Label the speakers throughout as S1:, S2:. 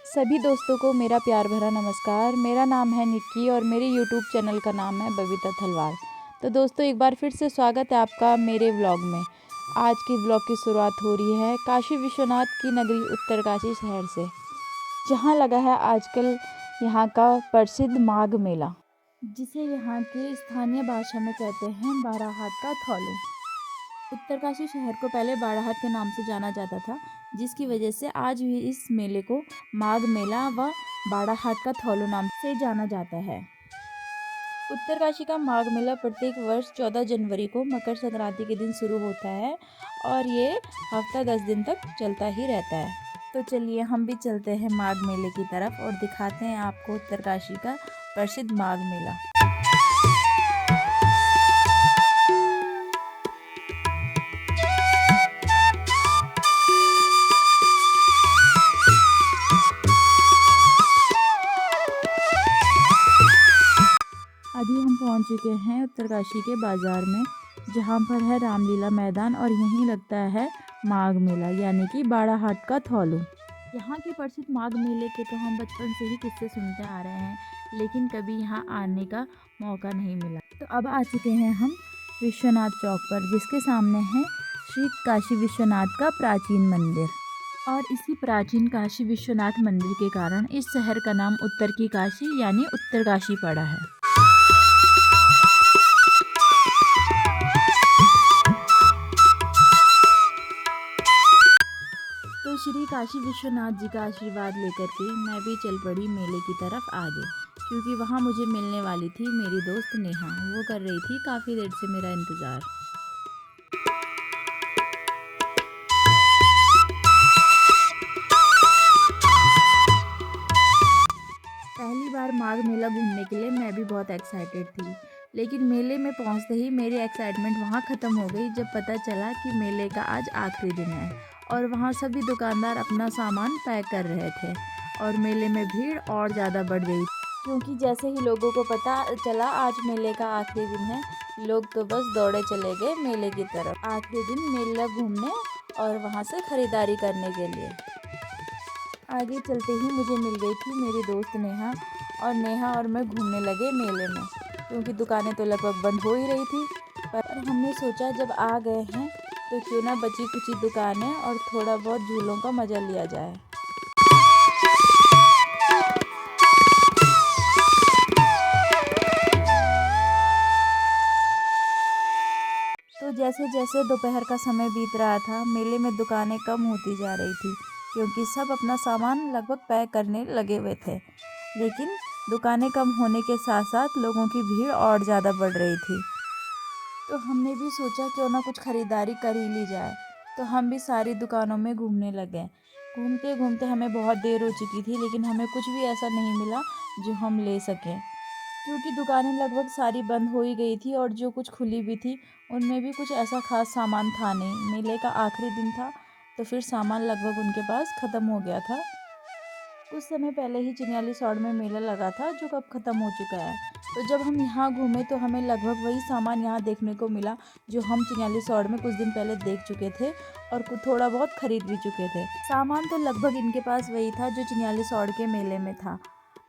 S1: सभी दोस्तों को मेरा प्यार भरा नमस्कार। मेरा नाम है निक्की और मेरे यूट्यूब चैनल का नाम है बबीता थलवार। तो दोस्तों एक बार फिर से स्वागत है आपका मेरे व्लॉग में। आज की व्लॉग की शुरुआत हो रही है काशी विश्वनाथ की नगरी उत्तरकाशी शहर से, जहां लगा है आजकल यहां का प्रसिद्ध माघ मेला, जिसे यहाँ की स्थानीय भाषा में कहते हैं बाराहाट का थौलू। उत्तरकाशी शहर को पहले बाराहाट के नाम से जाना जाता था, जिसकी वजह से आज भी इस मेले को माघ मेला व बाराहाट का थौलू नाम से जाना जाता है। उत्तरकाशी का माघ मेला प्रत्येक वर्ष 14 जनवरी को मकर संक्रांति के दिन शुरू होता है और ये हफ्ता 10 दिन तक चलता ही रहता है। तो चलिए हम भी चलते हैं माघ मेले की तरफ और दिखाते हैं आपको उत्तरकाशी का प्रसिद्ध माघ मेला। अभी हम पहुंच चुके हैं उत्तरकाशी के बाज़ार में, जहां पर है रामलीला मैदान और यहीं लगता है माघ मेला यानी कि बाराहाट का थौलू। यहाँ के प्रसिद्ध माघ मेले के तो हम बचपन से ही किस्से सुनते आ रहे हैं, लेकिन कभी यहाँ आने का मौका नहीं मिला। तो अब आ चुके हैं हम विश्वनाथ चौक पर, जिसके सामने है श्री काशी विश्वनाथ का प्राचीन मंदिर। और इसी प्राचीन काशी विश्वनाथ मंदिर के कारण इस शहर का नाम उत्तर की काशी यानी उत्तरकाशी पड़ा है। तो श्री काशी विश्वनाथ जी का आशीर्वाद लेकर के मैं भी चल पड़ी मेले की तरफ आगे, क्योंकि वहाँ मुझे मिलने वाली थी मेरी दोस्त नेहा। वो कर रही थी काफ़ी देर से मेरा इंतज़ार। पहली बार माघ मेला घूमने के लिए मैं भी बहुत एक्साइटेड थी, लेकिन मेले में पहुंचते ही मेरी एक्साइटमेंट वहां ख़त्म हो गई जब पता चला कि मेले का आज आखिरी दिन है और वहां सभी दुकानदार अपना सामान पैक कर रहे थे और मेले में भीड़ और ज़्यादा बढ़ गई, क्योंकि जैसे ही लोगों को पता चला आज मेले का आखिरी दिन है, लोग तो बस दौड़े चले गए मेले की तरफ, आखिरी दिन मेला घूमने और वहाँ से ख़रीदारी करने के लिए। आगे चलते ही मुझे मिल गई थी मेरी दोस्त नेहा, और नेहा और मैं घूमने लगे मेले में, क्योंकि दुकानें तो लगभग बंद हो ही रही थी। पर हमने सोचा जब आ गए हैं तो क्यों ना बची कुची दुकानें और थोड़ा बहुत झूलों का मज़ा लिया जाए। तो जैसे जैसे दोपहर का समय बीत रहा था, मेले में दुकानें कम होती जा रही थी, क्योंकि सब अपना सामान लगभग पैक करने लगे हुए थे। लेकिन दुकानें कम होने के साथ साथ लोगों की भीड़ और ज़्यादा बढ़ रही थी। तो हमने भी सोचा क्यों ना कुछ ख़रीदारी कर ही ली जाए। तो हम भी सारी दुकानों में घूमने लगे। घूमते घूमते हमें बहुत देर हो चुकी थी, लेकिन हमें कुछ भी ऐसा नहीं मिला जो हम ले सकें, क्योंकि दुकानें लगभग सारी बंद हो ही गई थी और जो कुछ खुली भी थी उनमें भी कुछ ऐसा खास सामान था नहीं। मेले का आखिरी दिन था तो फिर सामान लगभग उनके पास ख़त्म हो गया था। कुछ समय पहले ही चिन्यालीसौड़ में मेला लगा था, जो कब ख़त्म हो चुका है। तो जब हम यहाँ घूमे तो हमें लगभग वही सामान यहाँ देखने को मिला जो हम चिन्यालीसौड़ में कुछ दिन पहले देख चुके थे और कुछ थोड़ा बहुत ख़रीद भी चुके थे। सामान तो लगभग इनके पास वही था जो चिन्यालीसौड़ के मेले में था,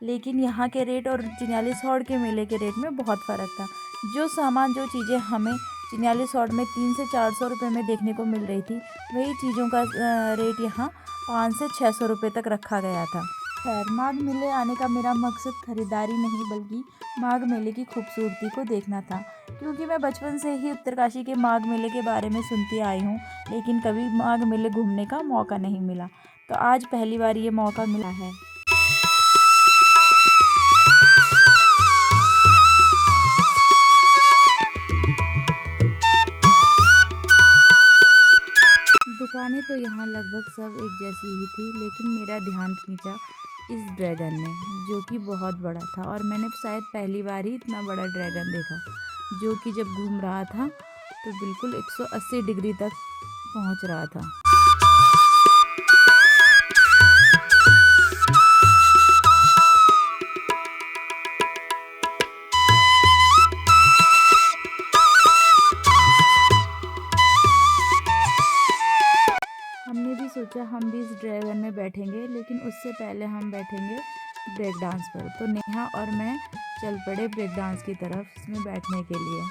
S1: लेकिन यहाँ के रेट और चिन्यालीसौड़ के मेले के रेट में बहुत फ़र्क था। जो सामान जो चीज़ें हमें चिन्यालीसौड़ में 300 से 400 रुपये में देखने को मिल रही थी, वही चीज़ों का रेट यहाँ 500 से 600 रुपये तक रखा गया था। खैर, माघ मेले आने का मेरा मकसद खरीदारी नहीं बल्कि माघ मेले की खूबसूरती को देखना था, क्योंकि मैं बचपन से ही उत्तरकाशी के माघ मेले के बारे में सुनती आई हूँ, लेकिन कभी माघ मेले घूमने का मौका नहीं मिला। तो आज पहली बार ये मौका मिला है। दुकानें तो यहाँ लगभग सब एक जैसी ही थी, लेकिन मेरा ध्यान खींचा इस ड्रैगन ने, जो कि बहुत बड़ा था और मैंने शायद पहली बार ही इतना बड़ा ड्रैगन देखा, जो कि जब घूम रहा था तो बिल्कुल 180 डिग्री तक पहुँच रहा था। हमने भी सोचा हम भी इस ड्रैगन में बैठ बैठेंगे, लेकिन उससे पहले हम बैठेंगे ब्रेक डांस पर। तो नेहा और मैं चल पड़े ब्रेक डांस की तरफ इसमें बैठने के लिए,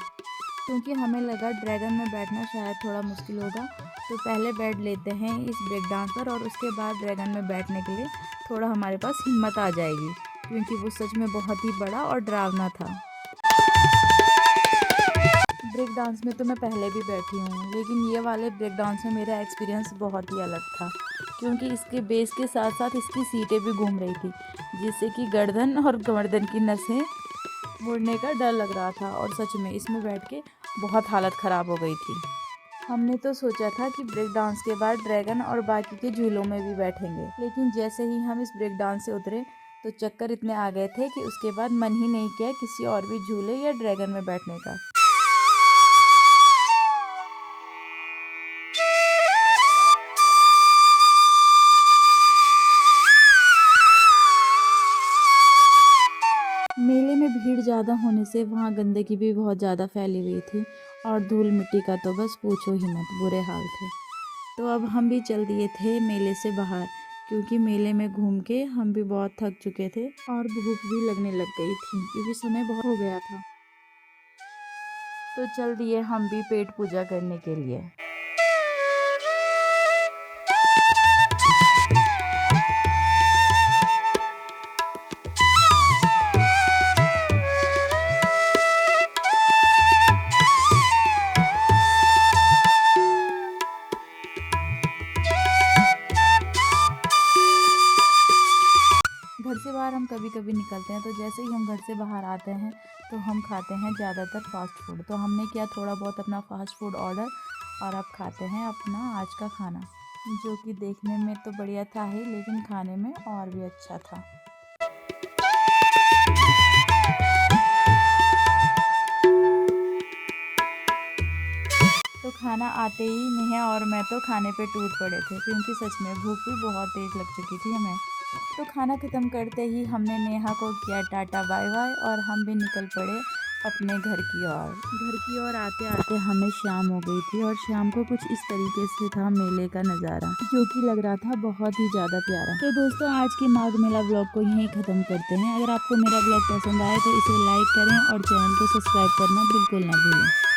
S1: क्योंकि हमें लगा ड्रैगन में बैठना शायद थोड़ा मुश्किल होगा, तो पहले बैठ लेते हैं इस ब्रेक डांस पर और उसके बाद ड्रैगन में बैठने के लिए थोड़ा हमारे पास हिम्मत आ जाएगी, क्योंकि वो सच में बहुत ही बड़ा और डरावना था। ब्रेक डांस में तो मैं पहले भी बैठी हूँ, लेकिन ये वाले ब्रेक डांस में मेरा एक्सपीरियंस बहुत ही अलग था, क्योंकि इसके बेस के साथ साथ इसकी सीटें भी घूम रही थी, जिससे कि गर्दन और गर्दन की नसें मुड़ने का डर लग रहा था। और सच में इसमें बैठ के बहुत हालत ख़राब हो गई थी। हमने तो सोचा था कि ब्रेक डांस के बाद ड्रैगन और बाकी के झूलों में भी बैठेंगे, लेकिन जैसे ही हम इस ब्रेक डांस से उतरे तो चक्कर इतने आ गए थे कि उसके बाद मन ही नहीं किया किसी और भी झूले या ड्रैगन में बैठने का। मेले में भीड़ ज़्यादा होने से वहाँ गंदगी भी बहुत ज़्यादा फैली हुई थी और धूल मिट्टी का तो बस पूछो ही मत, बुरे हाल थे। तो अब हम भी चल दिए थे मेले से बाहर, क्योंकि मेले में घूम के हम भी बहुत थक चुके थे और भूख भी लगने लग गई थी, क्योंकि समय बहुत हो गया था। तो चल दिए हम भी पेट पूजा करने के लिए। घर से बाहर हम कभी कभी निकलते हैं, तो जैसे ही हम घर से बाहर आते हैं तो हम खाते हैं ज़्यादातर फास्ट फूड। तो हमने किया थोड़ा बहुत अपना फास्ट फूड ऑर्डर और अब खाते हैं अपना आज का खाना, जो कि देखने में तो बढ़िया था ही, लेकिन खाने में और भी अच्छा था। तो खाना आते ही नेहा और मैं तो खाने पे टूट पड़े थे, क्योंकि सच में भूख भी बहुत तेज़ लग चुकी थी हमें। तो खाना ख़त्म करते ही हमने नेहा को किया टाटा बाय बाय और हम भी निकल पड़े अपने घर की ओर। घर की ओर आते आते हमें शाम हो गई थी और शाम को कुछ इस तरीके से था मेले का नज़ारा, जो कि लग रहा था बहुत ही ज़्यादा प्यारा। तो दोस्तों, आज के माघ मेला ब्लॉग को यहीं ख़त्म करते हैं। अगर आपको मेरा ब्लॉग पसंद आए तो इसे लाइक करें और चैनल को सब्सक्राइब करना बिल्कुल ना भूलें।